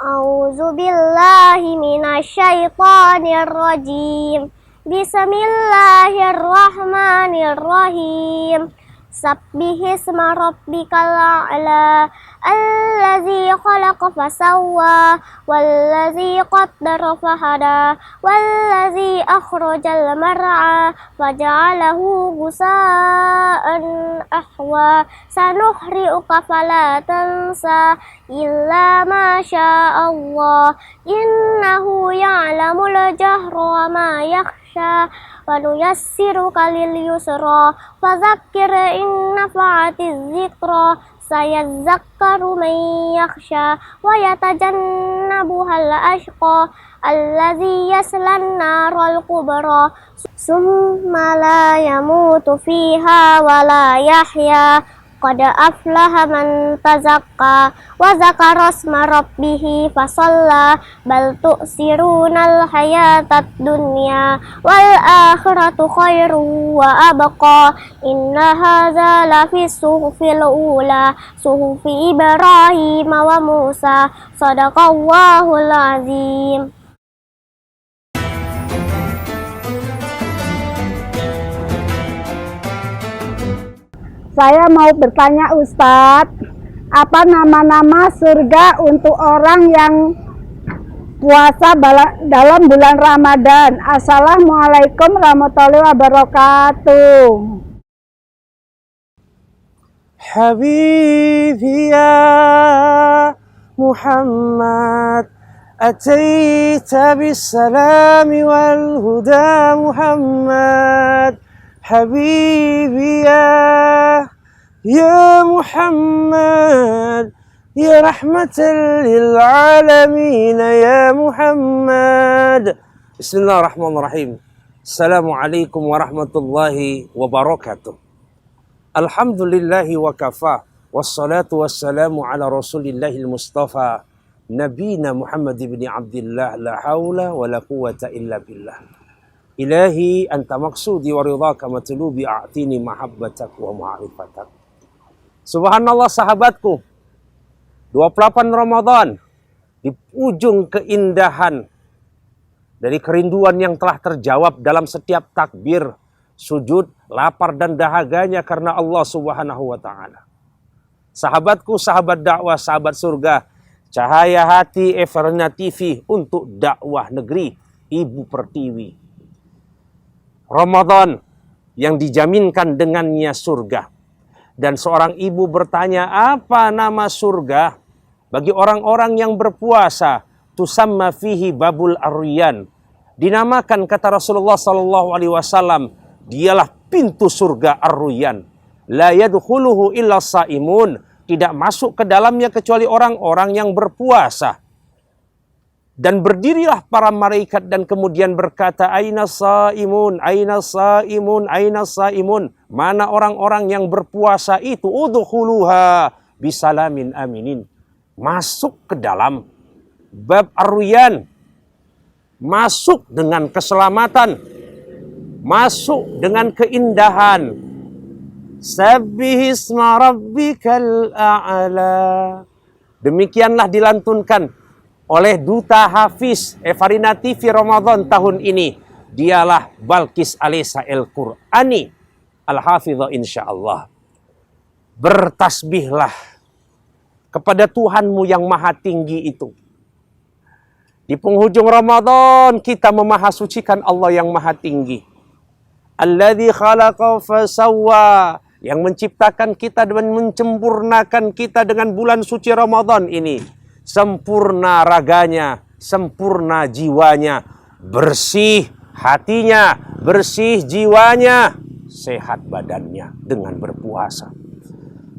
A'udzu billahi minasyaitonir rajim. Bismillahirrahmanirrahim. Sabbihisma rabbikal a'la allazi khalaqa fasawwa wallazi qaddara fahada wallazi akhrajal mar'a faja'alahu ghusaa'an ahwa sanuhri'uka fala tansa illa ma sya'allah innahu ya'lamul jahra wa ma yakhsha wa nuyassiruka lil yusra fadzakkir in nafa'atiz dzikra sayadzakkaru man yakhsha wa yatajannabuhal ashqa allazi yaslan naral kubra summa la yamutu fiha wa la yahya qad aflaha man tazakka wa zakara isma rabbih fasalla bal tu'sirunal hayatad dunya wal akhiratu khairu wa abqa inna hadza lafi suhufil ula suhufi Ibrahim wa Musa sadaqallahul azim. Saya mau bertanya Ustadz, apa nama-nama surga untuk orang yang puasa dalam bulan Ramadan? Assalamualaikum warahmatullahi wabarakatuh. Habibi ya Muhammad, ataita bis-salami wal huda Muhammad. Habibi ya Muhammad, ya rahmatan lil alamin ya Muhammad. Bismillahirrahmanirrahim. Assalamualaikum warahmatullahi wabarakatuh. Alhamdulillahi wa kafa, wassalatu wassalamu ala rasulillahil mustafa nabina Muhammad ibn Abdillah, la hawla wa la quwata illa billah. Ilahi anta maksudi wa ridhaka matlubi a'tini mahabbatak wa ma'rifatak. Subhanallah sahabatku, 28 Ramadan di ujung keindahan dari kerinduan yang telah terjawab dalam setiap takbir, sujud, lapar dan dahaganya karena Allah Subhanahu wa taala. Sahabatku, sahabat dakwah, sahabat surga, cahaya hati Everna TV untuk dakwah negeri Ibu Pertiwi. Ramadan yang dijaminkan dengannya surga. Dan seorang ibu bertanya, apa nama surga bagi orang-orang yang berpuasa? Tusamma fihi babul aryan. Dinamakan, kata Rasulullah SAW, dialah pintu surga ar-ruyyan. La yadkhuluhu illa saimun. Tidak masuk ke dalamnya kecuali orang-orang yang berpuasa. Dan berdirilah para malaikat dan kemudian berkata, Aina saimun, aina saimun, aina saimun. Mana orang-orang yang berpuasa itu? Udkhuluha bisalamin aminin. Masuk ke dalam bab ar-ruyyan. Masuk dengan keselamatan. Masuk dengan keindahan. Sabbihisma rabbikal a'la. Demikianlah dilantunkan oleh Duta Hafiz Everina TV Ramadan tahun ini. Dialah Balkis Alisa El-Qur'ani Al-Hafidhah insyaallah. Bertasbihlah kepada Tuhanmu yang maha tinggi itu. Di penghujung Ramadan kita memahasucikan Allah yang maha tinggi. Alladzi khalaqa fasawwa, yang menciptakan kita dan mencempurnakan kita dengan bulan suci Ramadan ini. Sempurna raganya, sempurna jiwanya, bersih hatinya, bersih jiwanya, sehat badannya dengan berpuasa.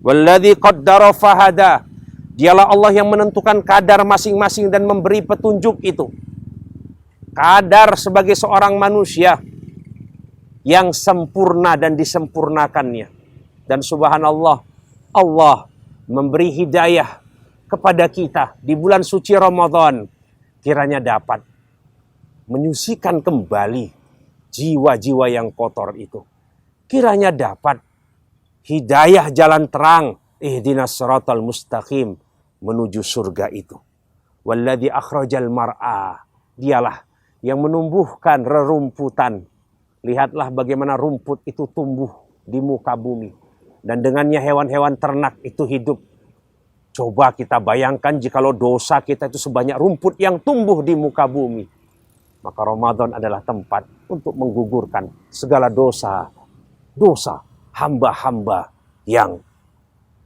Walladzi qaddara fahada, dialah Allah yang menentukan kadar masing-masing dan memberi petunjuk itu. Kadar sebagai seorang manusia yang sempurna dan disempurnakannya. Dan subhanallah, Allah memberi hidayah kepada kita di bulan suci Ramadan, kiranya dapat menyucikan kembali jiwa-jiwa yang kotor itu. Kiranya dapat hidayah jalan terang, ihdinas siratal mustaqim, menuju surga itu. Walladzi akhrajal mar'a, dialah yang menumbuhkan rerumputan. Lihatlah bagaimana rumput itu tumbuh di muka bumi. Dan dengannya hewan-hewan ternak itu hidup. Coba kita bayangkan jikalau dosa kita itu sebanyak rumput yang tumbuh di muka bumi. Maka Ramadan adalah tempat untuk menggugurkan segala dosa hamba-hamba yang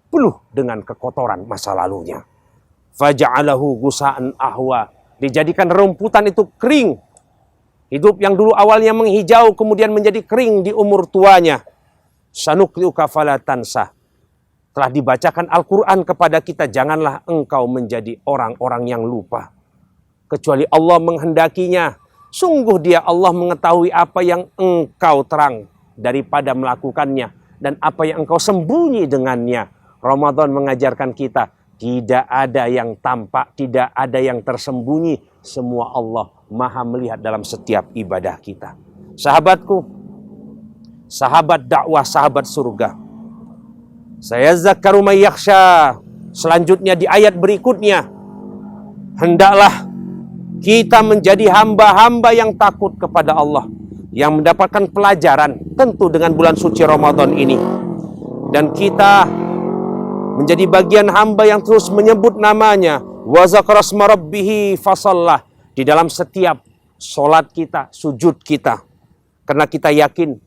penuh dengan kekotoran masa lalunya. Faja'alahu gusa'an ahwa, dijadikan rumputan itu kering. Hidup yang dulu awalnya menghijau kemudian menjadi kering di umur tuanya. Sanuqri'uka fala tansa. Telah dibacakan Al-Quran kepada kita, janganlah engkau menjadi orang-orang yang lupa. Kecuali Allah menghendakinya. Sungguh dia Allah mengetahui apa yang engkau terang daripada melakukannya. Dan apa yang engkau sembunyi dengannya. Ramadan mengajarkan kita, tidak ada yang tampak, tidak ada yang tersembunyi. Semua Allah Maha melihat dalam setiap ibadah kita. Sahabatku, sahabat dakwah, sahabat surga. Saya zakaru may yakhsha. Selanjutnya di ayat berikutnya, hendaklah kita menjadi hamba-hamba yang takut kepada Allah, yang mendapatkan pelajaran tentu dengan bulan suci Ramadan ini. Dan kita menjadi bagian hamba yang terus menyebut namanya, wa zakara asma rabbih fasallah, di dalam setiap solat kita, sujud kita. Karena kita yakin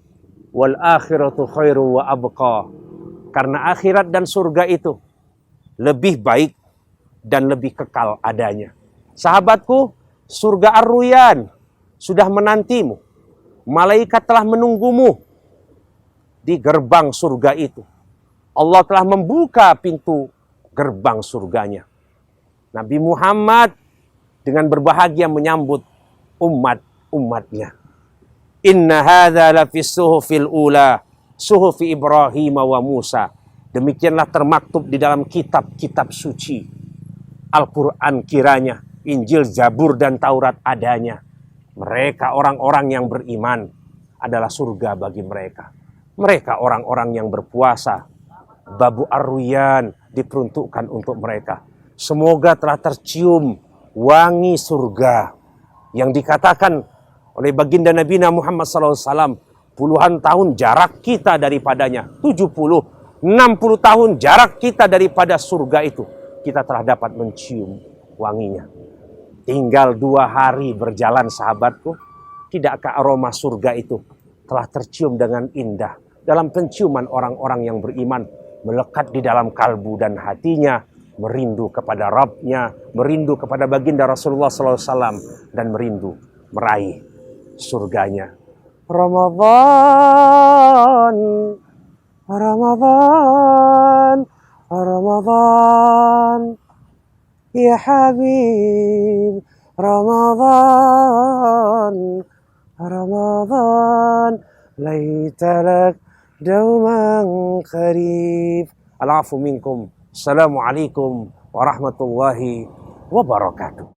wal akhiratu khairu wa abqa. Karena akhirat dan surga itu lebih baik dan lebih kekal adanya. Sahabatku, surga Ar-Ruyyan sudah menantimu. Malaikat telah menunggumu di gerbang surga itu. Allah telah membuka pintu gerbang surganya. Nabi Muhammad dengan berbahagia menyambut umatnya. Inna hadza lafis suhufil ula, suhufi Ibrahim wa Musa. Demikianlah termaktub di dalam kitab-kitab suci. Al-Quran kiranya, Injil, Zabur, dan Taurat adanya. Mereka orang-orang yang beriman, adalah surga bagi mereka. Mereka orang-orang yang berpuasa. Babu Ar-Ruyyan diperuntukkan untuk mereka. Semoga telah tercium wangi surga yang dikatakan oleh baginda Nabi Muhammad SAW. Puluhan tahun jarak kita daripadanya, 70, 60 tahun jarak kita daripada surga itu, kita telah dapat mencium wanginya. Tinggal 2 hari berjalan sahabatku, tidakkah aroma surga itu telah tercium dengan indah dalam penciuman orang-orang yang beriman, melekat di dalam kalbu dan hatinya, merindu kepada Rabbnya, merindu kepada baginda Rasulullah SAW, dan merindu meraih surganya. Ramadan, Ramadan, Ramadan, ya Habib, Ramadan, Ramadan, laitalak dauman qarib. Al-afu minkum. Assalamualaikum warahmatullahi wabarakatuh.